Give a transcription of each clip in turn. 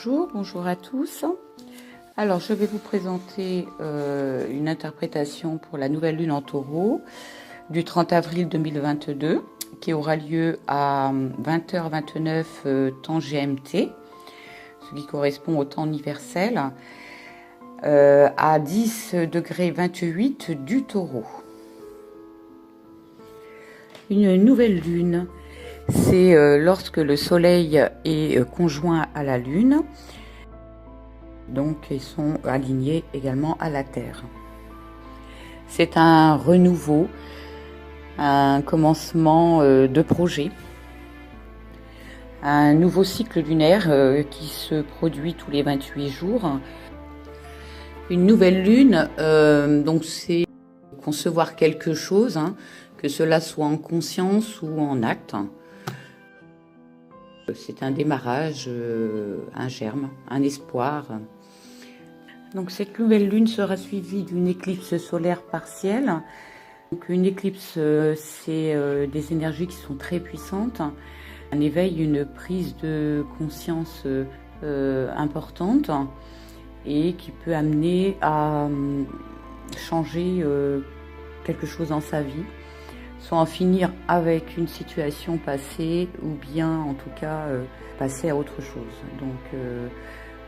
Bonjour à tous. Alors je vais vous présenter une interprétation pour la nouvelle lune en taureau du 30 avril 2022 qui aura lieu à 20h29 temps GMT, ce qui correspond au temps universel, à 10°28 du taureau. Une nouvelle lune, c'est lorsque le soleil est conjoint à la lune, donc ils sont alignés également à la terre. C'est un renouveau, un commencement de projet, un nouveau cycle lunaire qui se produit tous les 28 jours. Une nouvelle lune, donc c'est concevoir quelque chose, que cela soit en conscience ou en acte. C'est un démarrage, un germe, un espoir. Donc cette nouvelle lune sera suivie d'une éclipse solaire partielle. Donc une éclipse, c'est des énergies qui sont très puissantes. Un éveil, une prise de conscience importante et qui peut amener à changer quelque chose dans sa vie, soit en finir avec une situation passée ou bien en tout cas passer à autre chose. Donc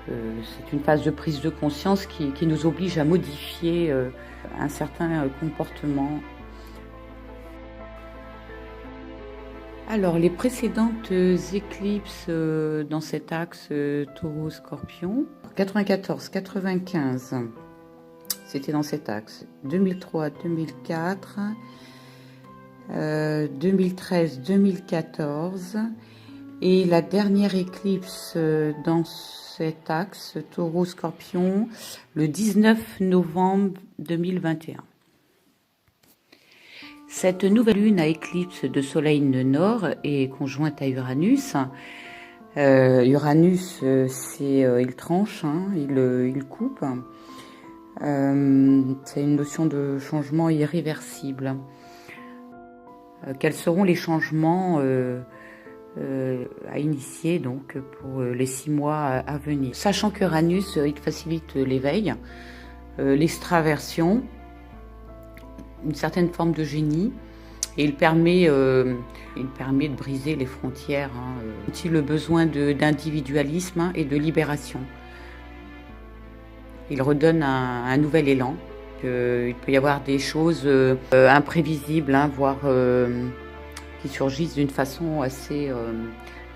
c'est une phase de prise de conscience qui nous oblige à modifier un certain comportement. Alors les précédentes éclipses dans cet axe taureau-scorpion, 94, 95, c'était dans cet axe, 2003, 2004, 2013, 2014 et la dernière éclipse dans cet axe taureau-scorpion le 19 novembre 2021. Cette nouvelle lune à éclipse de soleil nord est conjointe à Uranus. Uranus, il tranche, il coupe. C'est une notion de changement irréversible. Quels seront les changements à initier donc pour les 6 mois à venir? Sachant qu'Uranus, il facilite l'éveil, l'extraversion, une certaine forme de génie, et il permet de briser les frontières, aussi le besoin d'individualisme et de libération. Il redonne un nouvel élan. Il peut y avoir des choses imprévisibles, voire qui surgissent d'une façon assez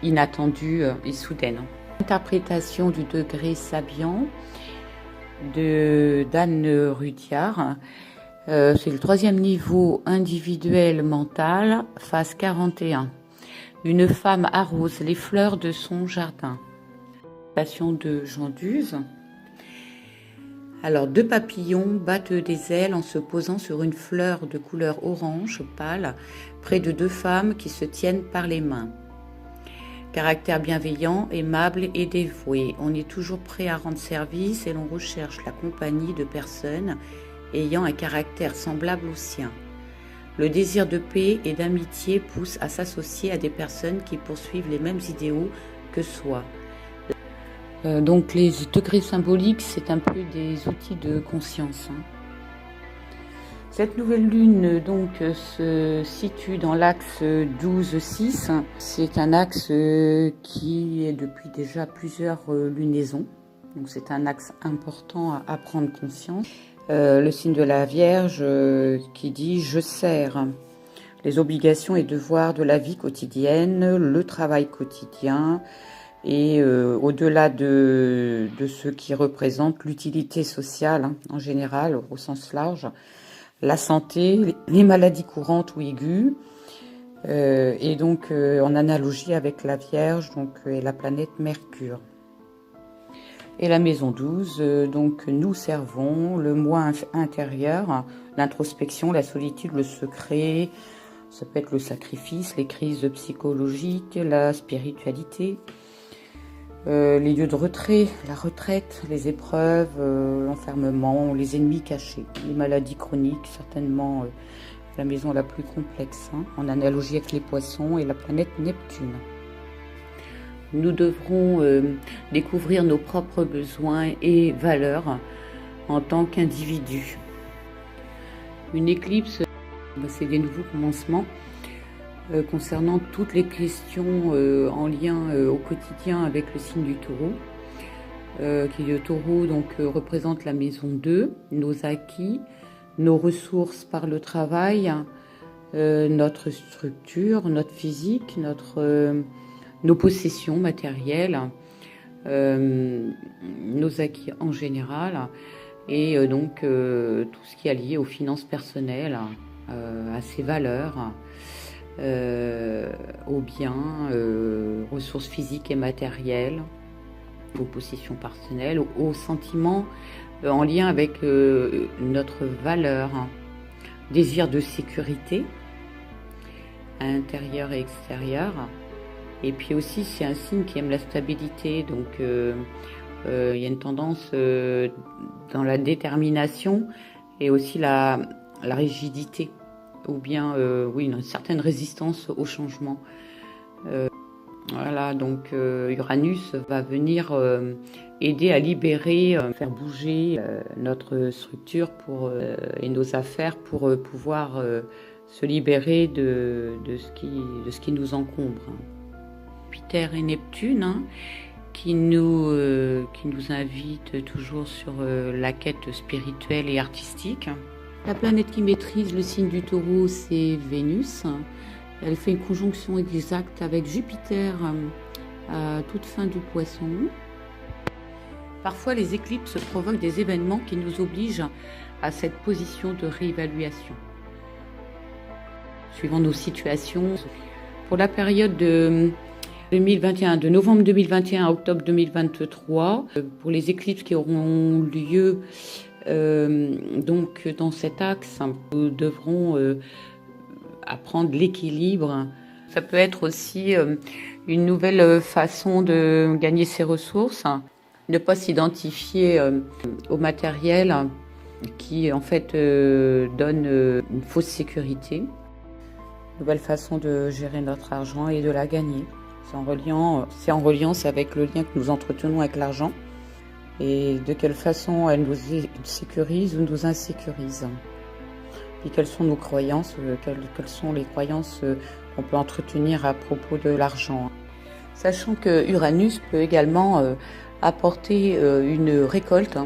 inattendue et soudaine. Interprétation du degré Sabian d'Anne Rudyard. C'est le 3e niveau individuel mental, phase 41. Une femme arrose les fleurs de son jardin. Passion de Jean Duze. Alors 2 papillons battent des ailes en se posant sur une fleur de couleur orange pâle près de 2 femmes qui se tiennent par les mains. Caractère bienveillant, aimable et dévoué. On est toujours prêt à rendre service et l'on recherche la compagnie de personnes ayant un caractère semblable au sien. Le désir de paix et d'amitié pousse à s'associer à des personnes qui poursuivent les mêmes idéaux que soi. Donc les degrés symboliques, c'est un peu des outils de conscience. Cette nouvelle lune donc se situe dans l'axe 12-6. C'est un axe qui est depuis déjà plusieurs lunaisons. Donc c'est un axe important à prendre conscience. Le signe de la Vierge qui dit « Je sers » les obligations et devoirs de la vie quotidienne, le travail quotidien, et au-delà de ce qui représente l'utilité sociale en général au sens large, la santé, les maladies courantes ou aiguës, et donc en analogie avec la Vierge et la planète Mercure. Et la maison 12, donc nous servons le moi intérieur, l'introspection, la solitude, le secret, ça peut être le sacrifice, les crises psychologiques, la spiritualité, les lieux de retrait, la retraite, les épreuves, l'enfermement, les ennemis cachés, les maladies chroniques, certainement la maison la plus complexe, en analogie avec les poissons et la planète Neptune. nous devrons découvrir nos propres besoins et valeurs en tant qu'individus. Une éclipse, c'est des nouveaux commencements concernant toutes les questions en lien au quotidien avec le signe du Taureau. Qui le Taureau donc représente la maison 2, nos acquis, nos ressources par le travail, notre structure, notre physique, nos possessions matérielles, nos acquis en général, et donc tout ce qui est lié aux finances personnelles, à ses valeurs, aux biens, ressources physiques et matérielles, aux possessions personnelles, aux sentiments en lien avec notre valeur, désir de sécurité, intérieur et extérieur. Et puis aussi, c'est un signe qui aime la stabilité, donc il y a une tendance dans la détermination et aussi la rigidité, ou bien oui, une certaine résistance au changement. Voilà, donc Uranus va venir aider à libérer, faire bouger notre structure et nos affaires pour pouvoir se libérer de ce qui nous encombre. Jupiter et Neptune, qui nous invitent toujours sur la quête spirituelle et artistique. La planète qui maîtrise le signe du Taureau, c'est Vénus. Elle fait une conjonction exacte avec Jupiter à toute fin du Poisson. Parfois, les éclipses provoquent des événements qui nous obligent à cette position de réévaluation, suivant nos situations. Pour la période de 2021, de novembre 2021 à octobre 2023, pour les éclipses qui auront lieu donc dans cet axe, nous devrons apprendre l'équilibre. Ça peut être aussi une nouvelle façon de gagner ses ressources, ne pas s'identifier au matériel qui en fait donne une fausse sécurité. Nouvelle façon de gérer notre argent et de la gagner. C'est en reliance avec le lien que nous entretenons avec l'argent et de quelle façon elle nous sécurise ou nous insécurise. Et quelles sont nos croyances, quelles sont les croyances qu'on peut entretenir à propos de l'argent. Sachant que Uranus peut également apporter une récolte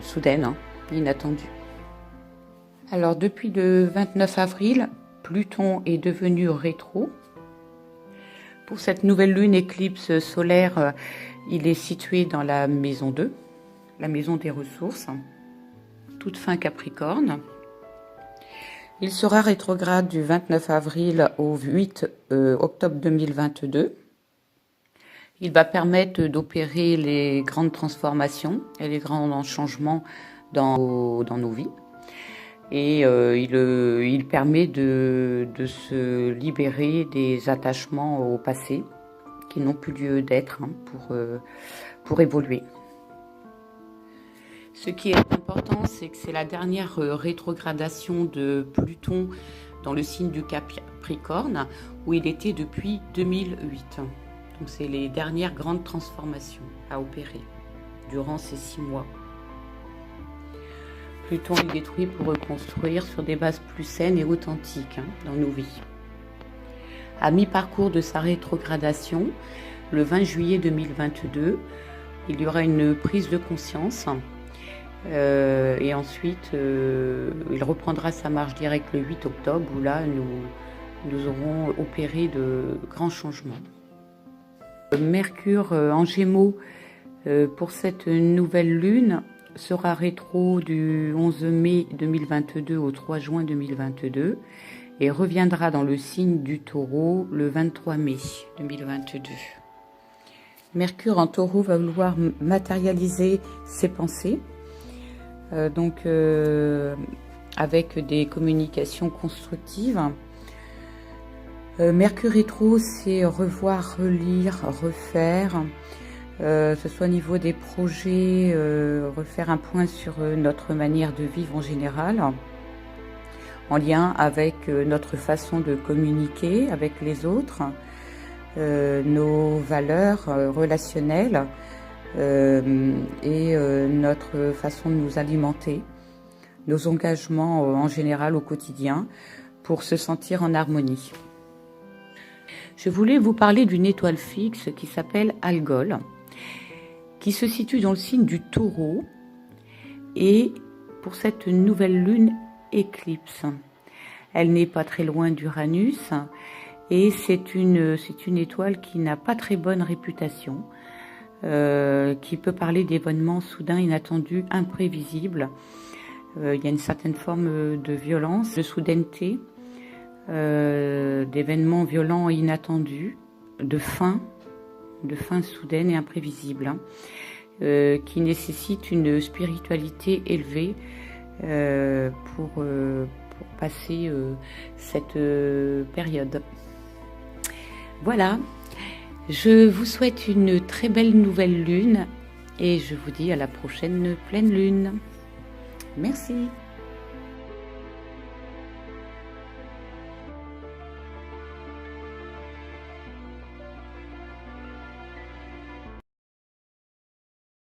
soudaine, inattendue. Alors depuis le 29 avril, Pluton est devenu rétro. Pour cette nouvelle lune éclipse solaire, il est situé dans la maison 2, la maison des ressources, toute fin Capricorne. Il sera rétrograde du 29 avril au 8 octobre 2022. Il va permettre d'opérer les grandes transformations et les grands changements dans nos vies. Et il permet de se libérer des attachements au passé qui n'ont plus lieu d'être pour évoluer. Ce qui est important, c'est que c'est la dernière rétrogradation de Pluton dans le signe du Capricorne, où il était depuis 2008. Donc c'est les dernières grandes transformations à opérer durant ces 6 mois. Pluton est détruit pour reconstruire sur des bases plus saines et authentiques dans nos vies. À mi-parcours de sa rétrogradation, le 20 juillet 2022, il y aura une prise de conscience. Et ensuite, il reprendra sa marche directe le 8 octobre, où là, nous aurons opéré de grands changements. Mercure en Gémeaux, pour cette nouvelle lune, sera rétro du 11 mai 2022 au 3 juin 2022 et reviendra dans le signe du Taureau le 23 mai 2022. Mercure en Taureau va vouloir matérialiser ses pensées, avec des communications constructives. Mercure rétro, c'est revoir, relire, refaire, ce soit au niveau des projets, refaire un point sur notre manière de vivre en général, en lien avec notre façon de communiquer avec les autres, nos valeurs relationnelles et notre façon de nous alimenter, nos engagements en général au quotidien pour se sentir en harmonie. Je voulais vous parler d'une étoile fixe qui s'appelle Algol, qui se situe dans le signe du Taureau et pour cette nouvelle lune éclipse. Elle n'est pas très loin d'Uranus et c'est une étoile qui n'a pas très bonne réputation, qui peut parler d'événements soudains, inattendus, imprévisibles. Il y a une certaine forme de violence, de soudaineté, d'événements violents et inattendus, de fin soudaine et imprévisible, qui nécessite une spiritualité élevée pour passer cette période. Voilà, je vous souhaite une très belle nouvelle lune et je vous dis à la prochaine pleine lune. Merci.